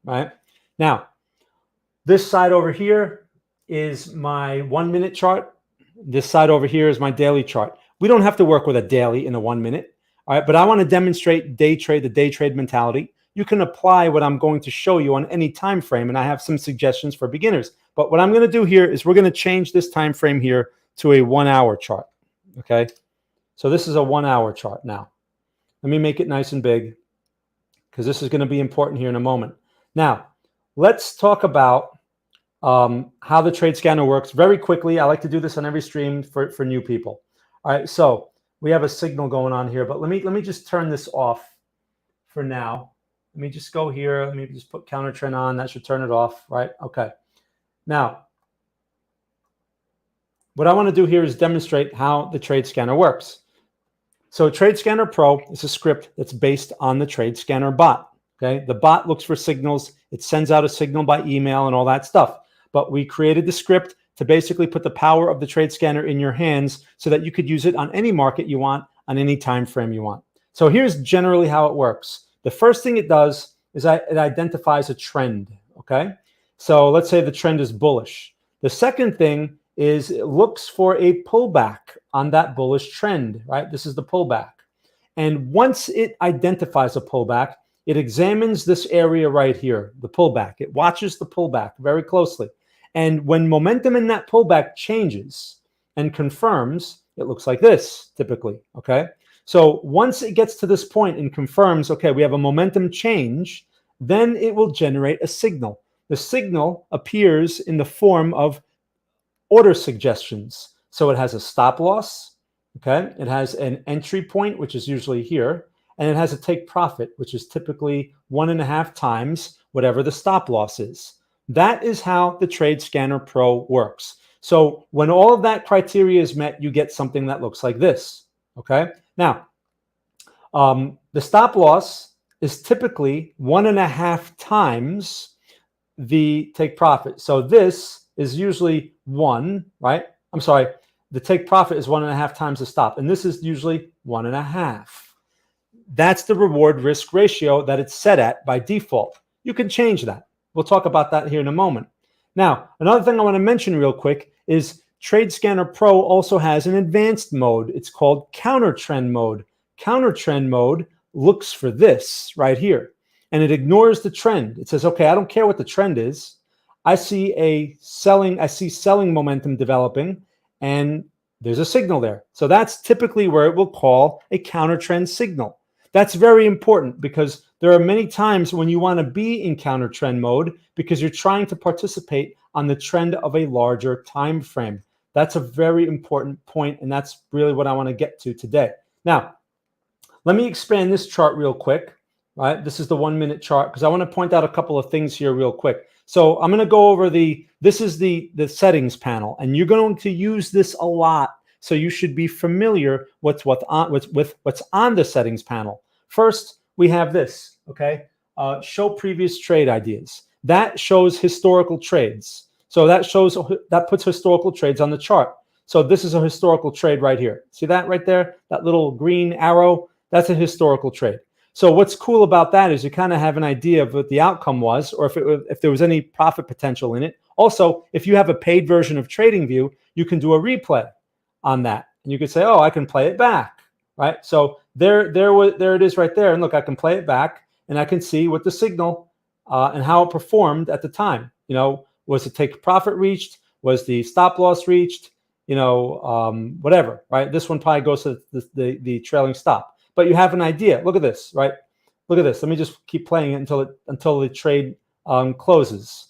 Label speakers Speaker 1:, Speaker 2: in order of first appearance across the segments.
Speaker 1: right? Now, this side over here is my 1 minute chart. This side over here is my daily chart. We don't have to work with a daily in a 1 minute, all right? But I want to demonstrate the day trade mentality. You can apply what I'm going to show you on any time frame, and I have some suggestions for beginners. But what I'm going to do here is we're going to change this time frame here to a 1 hour chart, okay? So this is a 1 hour chart now. Let me make it nice and big because this is going to be important here in a moment. Now, let's talk about how the trade scanner works very quickly. I like to do this on every stream for new people. All right, so we have a signal going on here, but let me just turn this off for now. Let me just go here. Let me just put counter trend on. That should turn it off, right? Okay. Now, what I want to do here is demonstrate how the trade scanner works. So Trade Scanner Pro is a script that's based on the Trade Scanner bot. Okay, the bot looks for signals. It sends out a signal by email and all that stuff. But we created the script to basically put the power of the trade scanner in your hands so that you could use it on any market you want, on any time frame you want. So here's generally how it works. The first thing it does is it identifies a trend, okay? So let's say the trend is bullish. The second thing is it looks for a pullback on that bullish trend, right? This is the pullback. And once it identifies a pullback, it examines this area right here, the pullback. It watches the pullback very closely. And when momentum in that pullback changes and confirms, it looks like this typically, okay? So once it gets to this point and confirms, okay, we have a momentum change, then it will generate a signal. The signal appears in the form of order suggestions. So it has a stop loss, okay? It has an entry point, which is usually here, and it has a take profit, which is typically 1.5 times whatever the stop loss is. That is how the Trade Scanner Pro works. So when all of that criteria is met, you get something that looks like this, okay? Now, the stop loss is typically 1.5 times the take profit. So this is usually 1, right? I'm sorry, the take profit is 1.5 times the stop, and this is usually 1.5. That's the reward risk ratio that it's set at by default. You can change that. We'll talk about that here in a moment. Now, another thing I want to mention real quick is Trade Scanner Pro also has an advanced mode. It's called counter trend mode. Counter trend mode looks for this right here, and it ignores the trend. It says, okay, I don't care what the trend is. I see selling momentum developing, and there's a signal there. So that's typically where it will call a counter trend signal. That's very important because there are many times when you want to be in counter trend mode because you're trying to participate on the trend of a larger time frame. That's a very important point, and that's really what I want to get to today. Now, let me expand this chart real quick. Right, this is the 1 minute chart because I want to point out a couple of things here real quick. So I'm going to go over this is the settings panel, and you're going to use this a lot. So you should be familiar with what's on the settings panel. First, we have this, okay? Show previous trade ideas. That shows historical trades. So that puts historical trades on the chart. So this is a historical trade right here. See that right there? That little green arrow? That's a historical trade. So what's cool about that is you kind of have an idea of what the outcome was, or if there was any profit potential in it. Also, if you have a paid version of TradingView, you can do a replay on that, and you could say, "Oh, I can play it back." Right? So there it is right there, and look, I can play it back, and I can see what the signal and how it performed at the time. You know, was the take profit reached? Was the stop loss reached? You know, whatever. Right? This one probably goes to the trailing stop. But you have an idea. Look at this, right? Look at this. Let me just keep playing it until the trade closes.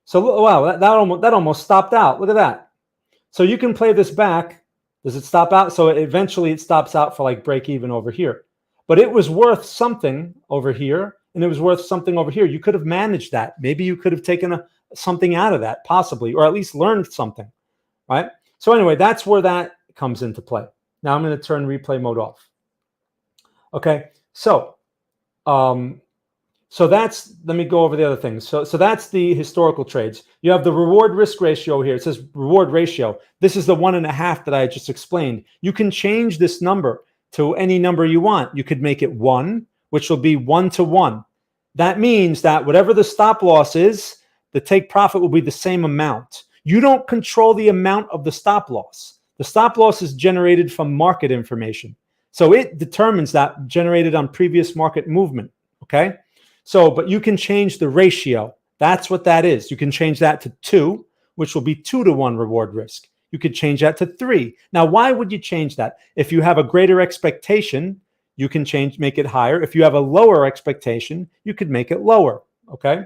Speaker 1: So wow, that almost stopped out. Look at that. So you can play this back. Does it stop out? So eventually it stops out for like break even over here. But it was worth something over here, and it was worth something over here. You could have managed that. Maybe you could have taken something out of that, possibly, or at least learned something, right? So anyway, that's where that comes into play. Now I'm going to turn replay mode off. Okay, so that's, let me go over the other things. So that's the historical trades. You have the reward risk ratio here. It says reward ratio. This is the 1.5 that I just explained. You can change this number to any number you want. You could make it 1, which will be 1 to 1. That means that whatever the stop loss is, the take profit will be the same amount. You don't control the amount of the stop loss. The stop loss is generated from market information. So it determines that, generated on previous market movement, okay? So, but you can change the ratio. That's what that is. You can change that to 2, which will be 2 to 1 reward risk. You could change that to 3. Now, why would you change that? If you have a greater expectation, you can make it higher. If you have a lower expectation, you could make it lower, okay?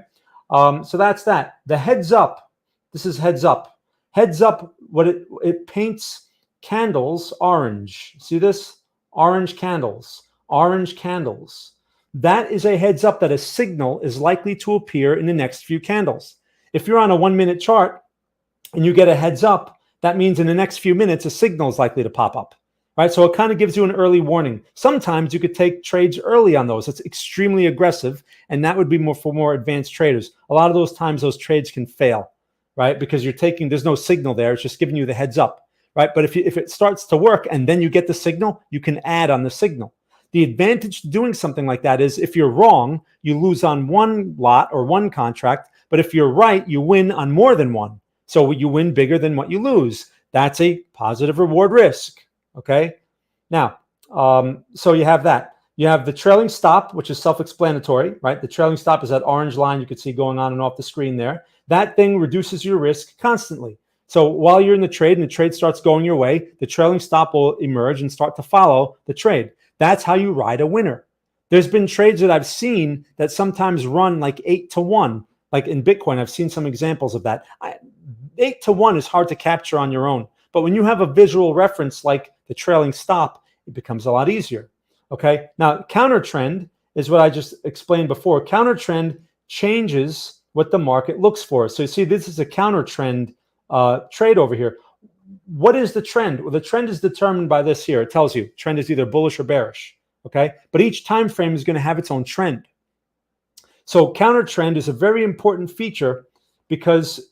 Speaker 1: So that's that. The heads up, this is heads up. Heads up, what it paints candles orange. See this? Orange candles, orange candles. That is a heads up that a signal is likely to appear in the next few candles. If you're on a 1-minute chart and you get a heads up, that means in the next few minutes, a signal is likely to pop up, right? So it kind of gives you an early warning. Sometimes you could take trades early on those. It's extremely aggressive, and that would be more for more advanced traders. A lot of those times, those trades can fail, right? Because there's no signal there. It's just giving you the heads up, right? But if it starts to work and then you get the signal, you can add on the signal. The advantage to doing something like that is if you're wrong, you lose on one lot or one contract. But if you're right, you win on more than one. So you win bigger than what you lose. That's a positive reward risk, okay? Now, so you have that. You have the trailing stop, which is self-explanatory, right? The trailing stop is that orange line you can see going on and off the screen there. That thing reduces your risk constantly. So while you're in the trade and the trade starts going your way, the trailing stop will emerge and start to follow the trade. That's how you ride a winner. There's been trades that I've seen that sometimes run like 8 to 1. Like in Bitcoin, I've seen some examples of that. 8 to 1 is hard to capture on your own. But when you have a visual reference like the trailing stop, it becomes a lot easier. Okay. Now, counter trend is what I just explained before. Counter trend changes what the market looks for. So you see, this is a counter trend trade over here. What is the trend? Well, the trend is determined by this here. It tells you trend is either bullish or bearish. Okay. But each time frame is going to have its own trend. So counter trend is a very important feature because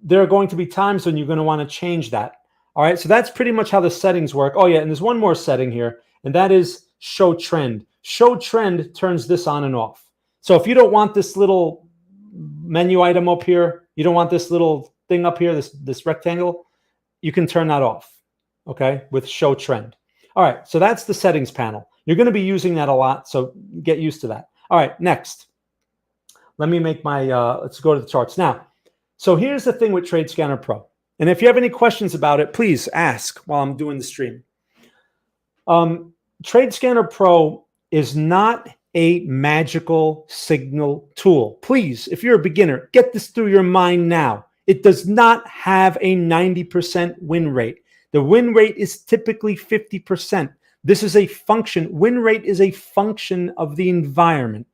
Speaker 1: there are going to be times when you're going to want to change that. All right. So that's pretty much how the settings work. Oh, yeah. And there's one more setting here, and that is show trend. Show trend turns this on and off. So if you don't want this little menu item up here, you don't want this little thing up here, this rectangle, you can turn that off. Okay. With show trend. All right. So that's the settings panel. You're going to be using that a lot. So get used to that. All right. Next. Let me make my, let's go to the charts now. So here's the thing with TradeScanner Pro. And if you have any questions about it, please ask while I'm doing the stream. TradeScanner Pro is not a magical signal tool. Please, if you're a beginner, get this through your mind now. It does not have a 90% win rate. The win rate is typically 50%. This is a function. Win rate is a function of the environment.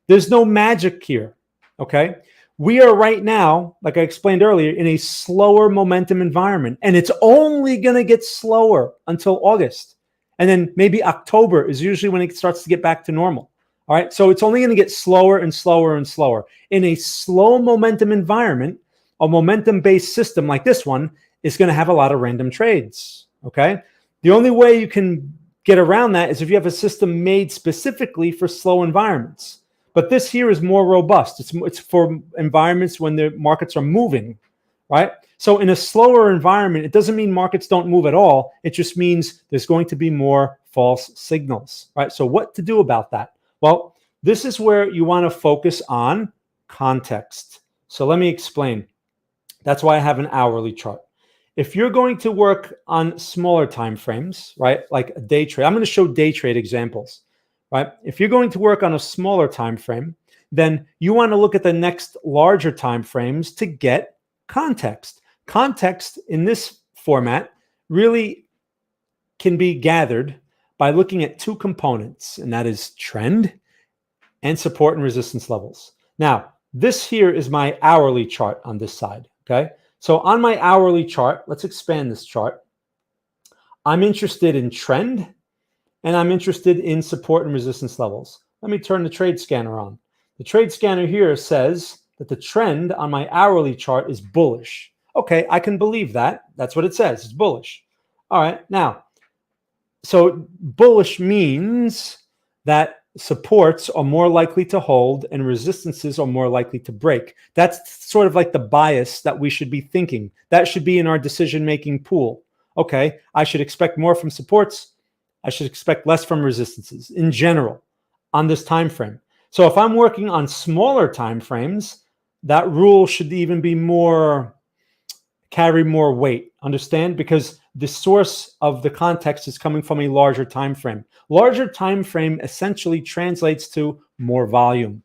Speaker 1: There's no magic here, okay? We are right now, like I explained earlier, in a slower momentum environment, and it's only going to get slower until August. And then maybe October is usually when it starts to get back to normal, all right? So it's only going to get slower and slower and slower. In a slow momentum environment, a momentum-based system like this one is going to have a lot of random trades, okay? The only way you can get around that is if you have a system made specifically for slow environments. But this here is more robust. It's for environments when the markets are moving, right? So in a slower environment, it doesn't mean markets don't move at all. It just means there's going to be more false signals, right? So what to do about that? Well, this is where you want to focus on context. So let me explain. That's why I have an hourly chart. If you're going to work on smaller time frames, right, like a day trade, I'm going to show day trade examples. Right? If you're going to work on a smaller time frame, then you want to look at the next larger time frames to get context. Context in this format really can be gathered by looking at two components, and that is trend and support and resistance levels. Now, this here is my hourly chart on this side, okay? So on my hourly chart, let's expand this chart. I'm interested in trend, and I'm interested in support and resistance levels. Let me turn the trade scanner on. The trade scanner here says that the trend on my hourly chart is bullish. Okay, I can believe that. That's what it says. It's bullish. All right, now, so bullish means that supports are more likely to hold and resistances are more likely to break. That's sort of like the bias that we should be thinking. That should be in our decision-making pool. Okay, I should expect more from supports. I should expect less from resistances in general on this time frame. So if I'm working on smaller time frames, that rule should even be carry more weight. Understand? Because the source of the context is coming from a larger time frame. Larger time frame essentially translates to more volume.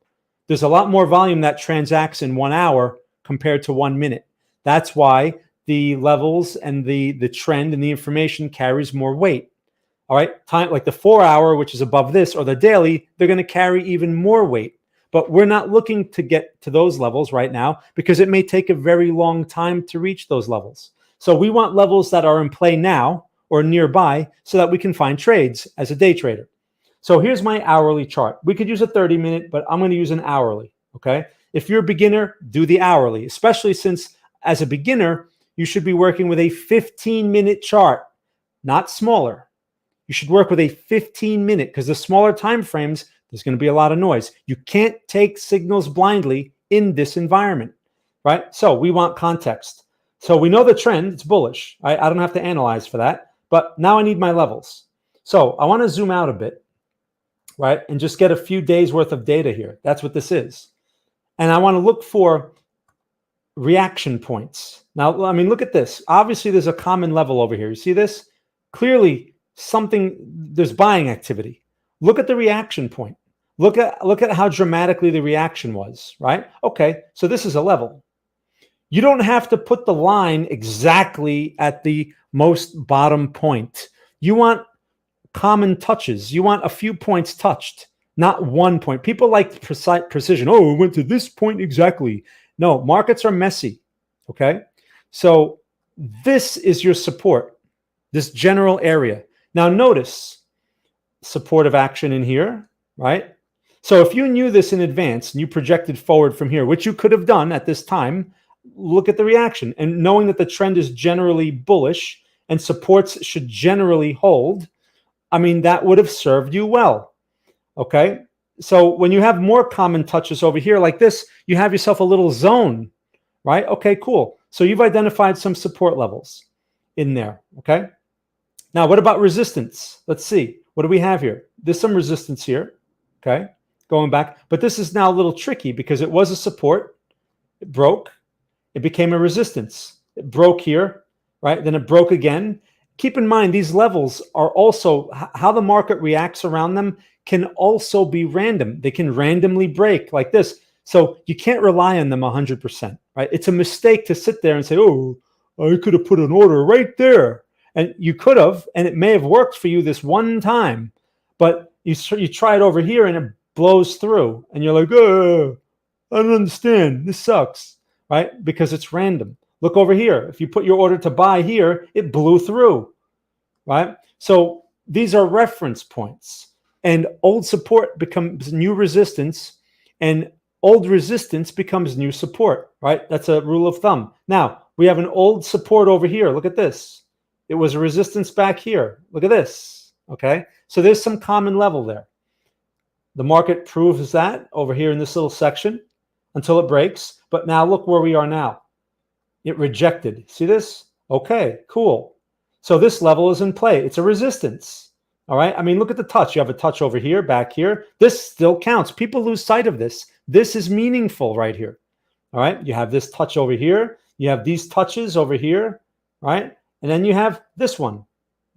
Speaker 1: There's a lot more volume that transacts in 1 hour compared to 1 minute. That's why the levels and the trend and the information carries more weight. All right, time like the 4 hour, which is above this, or the daily, they're going to carry even more weight. But we're not looking to get to those levels right now because it may take a very long time to reach those levels. So we want levels that are in play now or nearby so that we can find trades as a day trader. So here's my hourly chart. We could use a 30-minute, but I'm going to use an hourly, okay? If you're a beginner, do the hourly, especially since as a beginner, you should be working with a 15-minute chart, not smaller. You should work with a 15-minute because the smaller time frames, there's going to be a lot of noise. You can't take signals blindly in this environment, right? So we want context. So we know the trend, it's bullish. I don't have to analyze for that, but now I need my levels. So I want to zoom out a bit, right? And just get a few days worth of data here. That's what this is. And I want to look for reaction points. Now, I mean, look at this. Obviously, there's a common level over here. You see this? Clearly, there's buying activity. Look at the reaction point. Look at how dramatically the reaction was, right? Okay, so this is a level. You don't have to put the line exactly at the most bottom point. You want common touches. You want a few points touched, not one point. People like precision. Oh, it went to this point exactly. No, markets are messy, okay? So this is your support, this general area. Now notice supportive action in here, right? So if you knew this in advance and you projected forward from here, which you could have done at this time, look at the reaction. And knowing that the trend is generally bullish and supports should generally hold, I mean, that would have served you well, okay? So when you have more common touches over here like this, you have yourself a little zone, right? Okay, cool. So you've identified some support levels in there, okay? Now, what about resistance? Let's see. What do we have here? There's some resistance here, okay? Going back. But this is now a little tricky because it was a support. It broke. It became a resistance. It broke here, right? Then it broke again. Keep in mind, these levels are also, how the market reacts around them can also be random. They can randomly break like this. So you can't rely on them 100%, right? It's a mistake to sit there and say, oh, I could have put an order right there. And you could have, and it may have worked for you this one time, but you try it over here and it blows through. And you're like, oh, I don't understand. This sucks, right? Because it's random. Look over here. If you put your order to buy here, it blew through, right? So these are reference points. And old support becomes new resistance, and old resistance becomes new support, right? That's a rule of thumb. Now, we have an old support over here. Look at this. It was a resistance back here. Look at this, okay? So there's some common level there. The market proves that over here in this little section until it breaks. But now look where we are now. It rejected. See this? Okay, cool. So this level is in play. It's a resistance. All right. I mean, look at the touch. You have a touch over here, back here. This still counts. People lose sight of this. This is meaningful right here. All right. You have this touch over here. You have these touches over here, right? And then you have this one,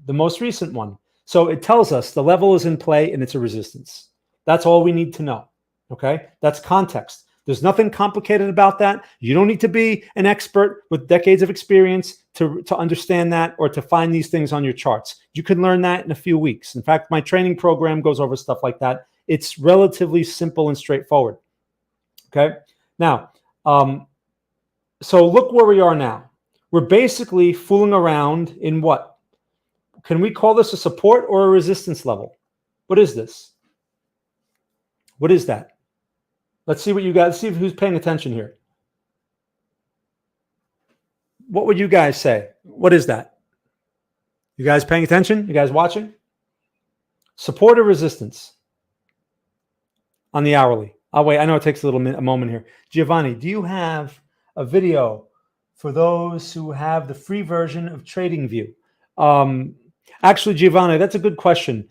Speaker 1: the most recent one. So it tells us the level is in play and it's a resistance. That's all we need to know. Okay. That's context. There's nothing complicated about that. You don't need to be an expert with decades of experience to understand that or to find these things on your charts. You can learn that in a few weeks. In fact, my training program goes over stuff like that. It's relatively simple and straightforward. Okay. Now, so look where we are now. We're basically fooling around in what? Can we call this a support or a resistance level? What is this? What is that? Let's see what you guys, see who's paying attention here. What would you guys say? What is that? You guys paying attention? You guys watching? Support or resistance? on the hourly. I'll wait. I know it takes a moment here. Giovanni, do you have a video for those who have the free version of TradingView? Actually, Giovanni, that's a good question.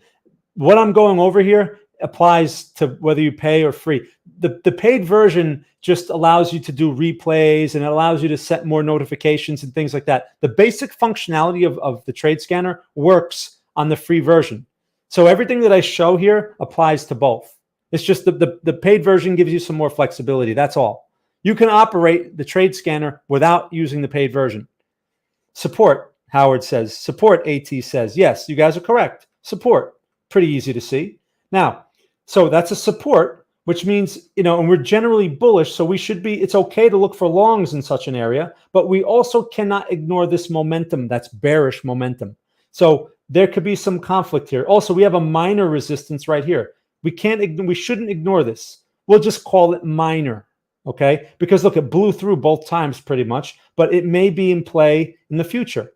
Speaker 1: What I'm going over here applies to whether you pay or free. The paid version just allows you to do replays and it allows you to set more notifications and things like that. The basic functionality of the trade scanner works on the free version. So everything that I show here applies to both. It's just the paid version gives you some more flexibility. That's all. You can operate the trade scanner without using the paid version. Support, Howard says. Support, AT says. Yes, you guys are correct. Support. Pretty easy to see. Now, so that's a support, which means, and we're generally bullish, so it's okay to look for longs in such an area, but we also cannot ignore this momentum. That's bearish momentum. So there could be some conflict here. Also, we have a minor resistance right here. We shouldn't ignore this. We'll just call it minor, okay? Because look, it blew through both times pretty much, but it may be in play in the future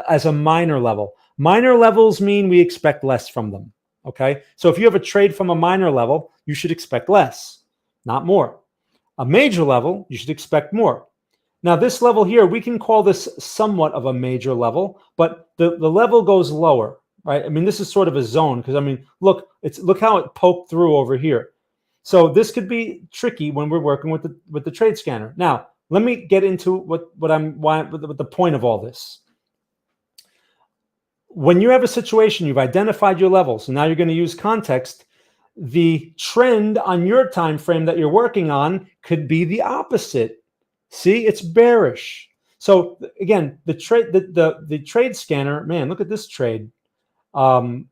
Speaker 1: as a minor level. Minor levels mean we expect less from them. Okay, so if you have a trade from a minor level, you should expect less, not more. A major level, you should expect more. Now, this level here, we can call this somewhat of a major level, but the level goes lower, right? I mean, this is sort of a zone because, I mean, look how it poked through over here. So this could be tricky when we're working with the trade scanner. Now, let me get into what the point of all this. When you have a situation, you've identified your levels, and now you're going to use context, the trend on your time frame that you're working on could be the opposite. See, it's bearish. So again, the trade scanner, man, look at this trade. This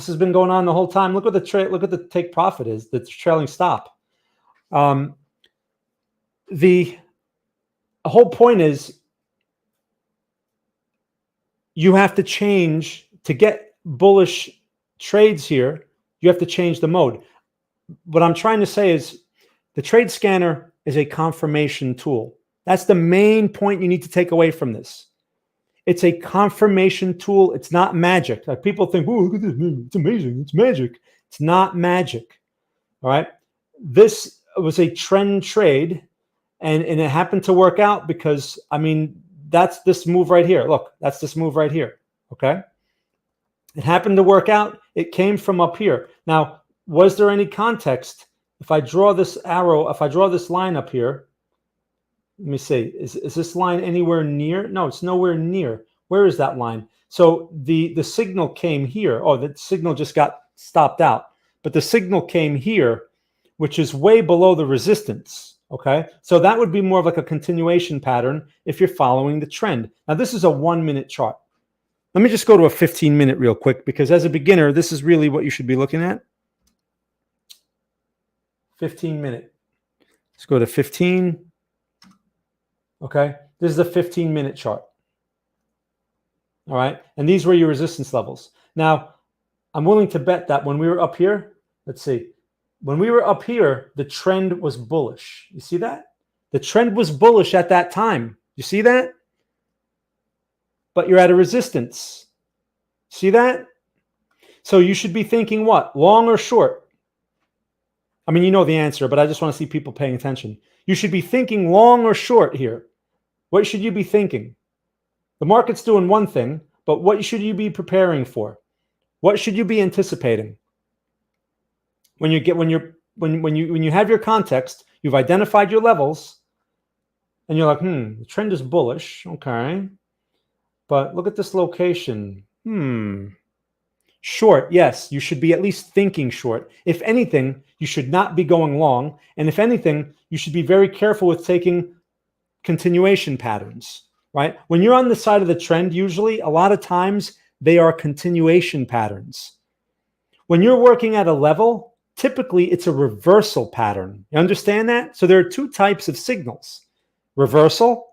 Speaker 1: has been going on the whole time. Look what the take profit is, the trailing stop. The whole point is, you have to change to get bullish trades here. You have to change the mode. What I'm trying to say is the trade scanner is a confirmation tool. That's the main point you need to take away from this. It's a confirmation tool. It's not magic. Like people think, oh, look at this. It's amazing. It's magic. It's not magic. All right. This was a trend trade and it happened to work out because, I mean, that's this move right here. Look, that's this move right here. Okay. It happened to work out. It came from up here. Now, was there any context? If I draw this arrow, if I draw this line up here, let me see, is this line anywhere near? No, it's nowhere near. Where is that line? So the signal came here. Oh, the signal just got stopped out. But the signal came here, which is way below the resistance. Okay, so that would be more of like a continuation pattern if you're following the trend. Now, this is a 1 minute chart. Let me just go to a 15-minute real quick, because as a beginner, this is really what you should be looking at. 15-minute. Let's go to 15. Okay, this is a 15-minute chart. All right, and these were your resistance levels. Now, I'm willing to bet that when we were up here, let's see, when we were up here, the trend was bullish. You see that? The trend was bullish at that time. You see that? But you're at a resistance. See that? So you should be thinking what? Long or short? I mean, you know the answer, but I just want to see people paying attention. You should be thinking long or short here. What should you be thinking? The market's doing one thing, but what should you be preparing for? What should you be anticipating? When you have your context, you've identified your levels, and you're like, the trend is bullish, okay, but look at this location. Short, yes, you should be at least thinking short. If anything, you should not be going long, and if anything, you should be very careful with taking continuation patterns, right? When you're on the side of the trend, usually, a lot of times, they are continuation patterns. When you're working at a level, typically, it's a reversal pattern. You understand that? So there are two types of signals, reversal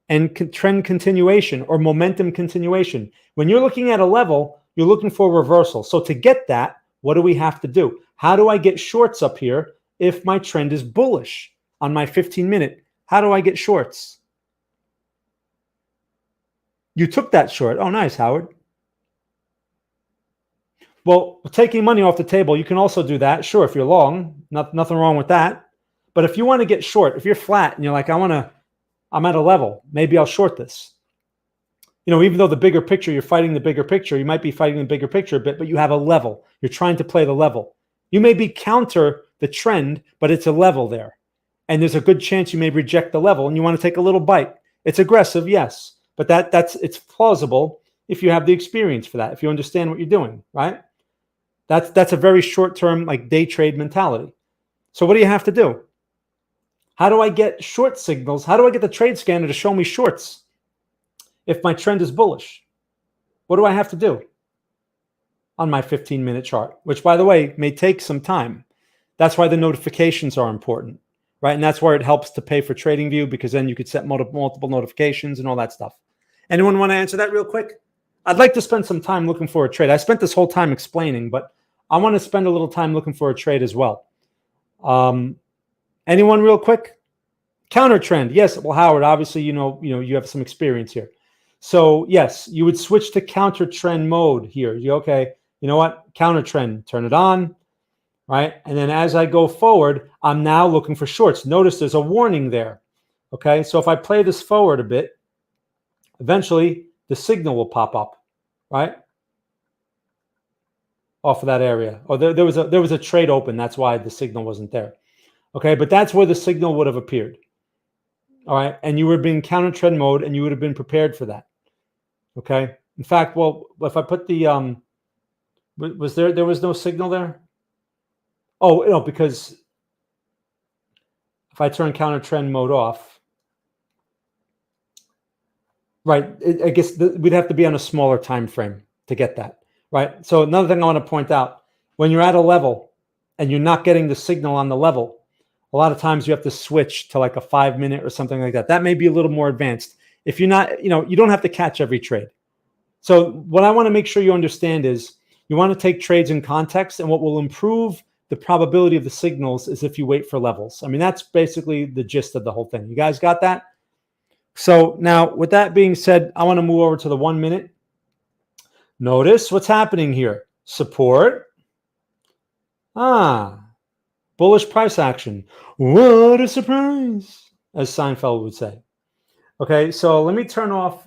Speaker 1: and trend continuation or momentum continuation. When you're looking at a level, you're looking for reversal. So to get that, what do we have to do? How do I get shorts up here if my trend is bullish on my 15-minute? How do I get shorts? You took that short. Oh, nice, Howard. Well, taking money off the table, you can also do that. Sure, if you're long, nothing wrong with that. But if you want to get short, if you're flat and you're like, I'm at a level, maybe I'll short this. Even though the bigger picture, you're fighting the bigger picture, you might be fighting the bigger picture a bit, but you have a level. You're trying to play the level. You may be counter the trend, but it's a level there. And there's a good chance you may reject the level and you want to take a little bite. It's aggressive, yes, but it's plausible if you have the experience for that, if you understand what you're doing, right? That's a very short-term, like day trade mentality. So what do you have to do? How do I get short signals? How do I get the trade scanner to show me shorts if my trend is bullish? What do I have to do on my 15-minute chart, which, by the way, may take some time? That's why the notifications are important, right? And that's where it helps to pay for TradingView, because then you could set multiple notifications and all that stuff. Anyone want to answer that real quick? I'd like to spend some time looking for a trade. I spent this whole time explaining, but I want to spend a little time looking for a trade as well. Anyone real quick? Counter trend. Yes. Well, Howard, obviously, you have some experience here. So yes, you would switch to counter trend mode here. Okay, you know what? Counter trend, turn it on, right? And then as I go forward, I'm now looking for shorts. Notice there's a warning there. Okay. So if I play this forward a bit, eventually the signal will pop up, right? Off of that area. Or there was a trade open. That's why the signal wasn't there. Okay, but that's where the signal would have appeared. All right, and you would have been in counter trend mode, and you would have been prepared for that. Okay. In fact, well, if I put the there was no signal there? Oh, no, because if I turn counter trend mode off, right? I guess we'd have to be on a smaller time frame to get that, right? So another thing I want to point out: when you're at a level and you're not getting the signal on the level, a lot of times you have to switch to like a 5-minute or something like that. That may be a little more advanced. If you're not, you don't have to catch every trade. So what I want to make sure you understand is you want to take trades in context, and what will improve the probability of the signals is if you wait for levels. I mean, that's basically the gist of the whole thing. You guys got that? So now with that being said, I want to move over to the 1 minute. Notice what's happening here. Support. Bullish price action. What a surprise, as Seinfeld would say. Okay, so let me turn off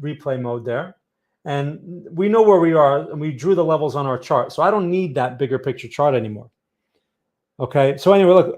Speaker 1: replay mode there. And we know where we are, and we drew the levels on our chart. So I don't need that bigger picture chart anymore. Okay, so anyway, look,